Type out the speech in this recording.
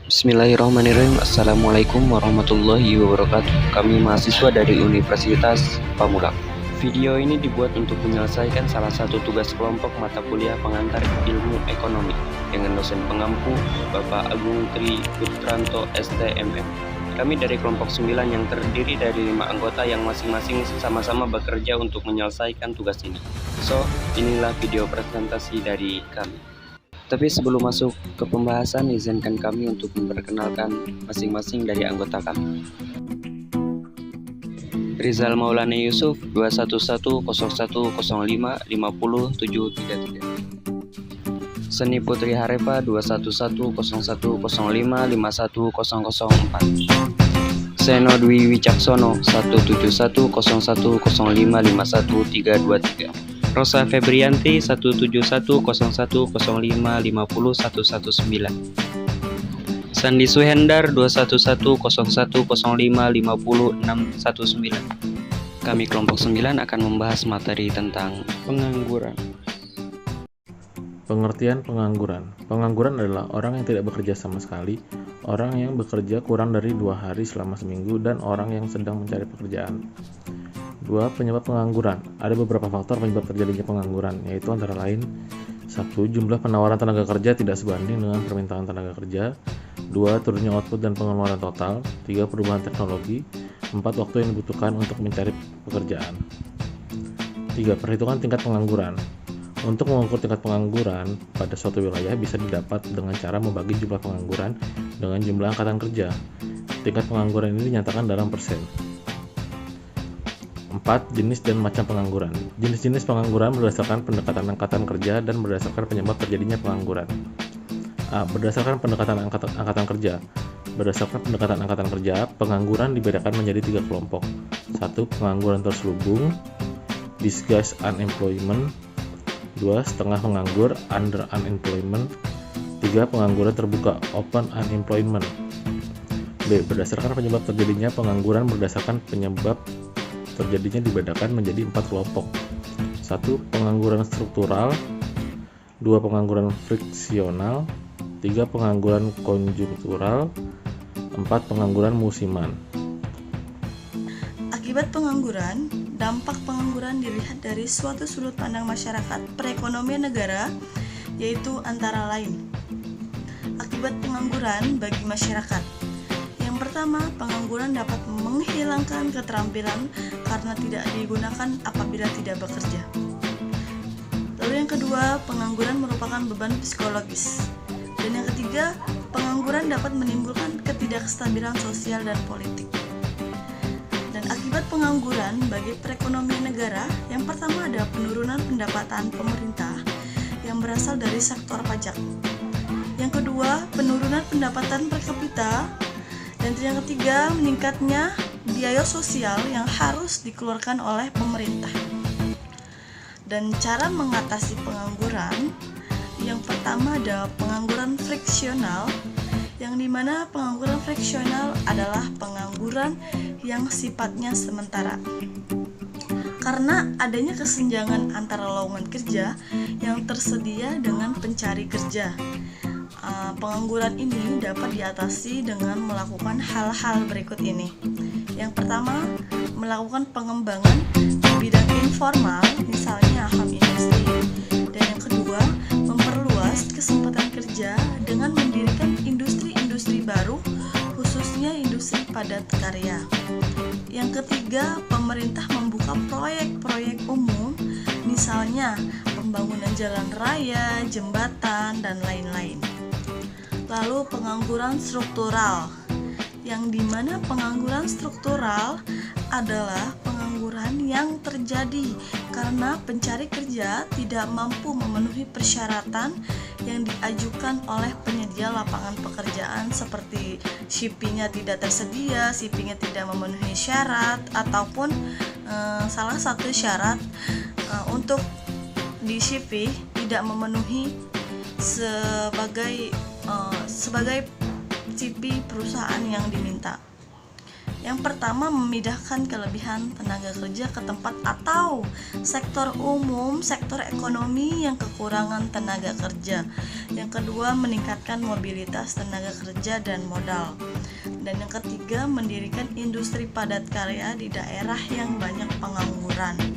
Bismillahirrahmanirrahim. Assalamualaikum warahmatullahi wabarakatuh. Kami mahasiswa dari Universitas Pamulang. Video ini dibuat untuk menyelesaikan salah satu tugas kelompok mata kuliah pengantar ilmu ekonomi dengan dosen pengampu Bapak Agung Tri Putranto STMM. Kami dari kelompok 9 yang terdiri dari 5 anggota yang masing-masing sama-sama bekerja untuk menyelesaikan tugas ini. So, inilah video presentasi dari kami. Tapi sebelum masuk ke pembahasan, izinkan kami untuk memperkenalkan masing-masing dari anggota kami. Rizal Maulana Yusuf 21101055033. Seni Putri Harepa 211055004. Seno Dwi Wicaksono 1710105513323. Rosa Febrianti 17101055019. Sandi Suhendar 2110105500619. Kami kelompok 9 akan membahas materi tentang pengangguran. Pengertian pengangguran. Pengangguran adalah orang yang tidak bekerja sama sekali, orang yang bekerja kurang dari 2 hari selama seminggu, dan orang yang sedang mencari pekerjaan. 2. Penyebab pengangguran. Ada beberapa faktor penyebab terjadinya pengangguran, yaitu antara lain 1. Jumlah penawaran tenaga kerja tidak sebanding dengan permintaan tenaga kerja. 2. Turunnya output dan pengeluaran total. 3. Perubahan teknologi. 4. Waktu yang dibutuhkan untuk mencari pekerjaan. 3. Perhitungan tingkat pengangguran. Untuk mengukur tingkat pengangguran pada suatu wilayah bisa didapat dengan cara membagi jumlah pengangguran dengan jumlah angkatan kerja. Tingkat pengangguran ini dinyatakan dalam persen. 4. Jenis dan macam pengangguran. Jenis-jenis pengangguran berdasarkan pendekatan angkatan kerja dan berdasarkan penyebab terjadinya pengangguran. A. Berdasarkan pendekatan angkatan kerja. Berdasarkan pendekatan angkatan kerja, pengangguran dibedakan menjadi 3 kelompok. 1. Pengangguran terselubung, disguised unemployment. 2. Setengah menganggur, under unemployment. 3. Pengangguran terbuka, open unemployment. B. Berdasarkan penyebab terjadinya pengangguran berdasarkan penyebab terjadinya dibedakan menjadi 4 kelompok. 1. Pengangguran struktural. 2. Pengangguran friksional. 3. Pengangguran konjungtural. 4. Pengangguran musiman. Akibat pengangguran, dampak pengangguran dilihat dari suatu sudut pandang masyarakat perekonomian negara, yaitu antara lain akibat pengangguran bagi masyarakat. Yang pertama, pengangguran dapat menghilangkan keterampilan karena tidak digunakan apabila tidak bekerja. Lalu yang kedua, pengangguran merupakan beban psikologis. Dan yang ketiga, pengangguran dapat menimbulkan ketidakstabilan sosial dan politik. Dan akibat pengangguran bagi perekonomian negara, yang pertama ada penurunan pendapatan pemerintah yang berasal dari sektor pajak. Yang kedua, penurunan pendapatan per kapita. Dan yang ketiga, meningkatnya biaya sosial yang harus dikeluarkan oleh pemerintah. Dan cara mengatasi pengangguran, yang pertama ada pengangguran friksional, yang dimana pengangguran friksional adalah pengangguran yang sifatnya sementara. Karena adanya kesenjangan antara lowongan kerja yang tersedia dengan pencari kerja. Pengangguran ini dapat diatasi dengan melakukan hal-hal berikut ini. Yang pertama, melakukan pengembangan di bidang informal, misalnya home industry. Dan yang kedua, memperluas kesempatan kerja dengan mendirikan industri-industri baru, khususnya industri padat karya. Yang ketiga, pemerintah membuka proyek-proyek umum, misalnya pembangunan jalan raya, jembatan, dan lain-lain. Lalu pengangguran struktural, yang dimana pengangguran struktural adalah pengangguran yang terjadi karena pencari kerja tidak mampu memenuhi persyaratan yang diajukan oleh penyedia lapangan pekerjaan, seperti CV-nya tidak tersedia, CV-nya tidak memenuhi syarat, ataupun salah satu syarat untuk di CV tidak memenuhi sebagai CV perusahaan yang diminta. Yang pertama, memindahkan kelebihan tenaga kerja ke tempat atau sektor umum, sektor ekonomi yang kekurangan tenaga kerja. Yang kedua, meningkatkan mobilitas tenaga kerja dan modal. Dan yang ketiga, mendirikan industri padat karya di daerah yang banyak pengangguran.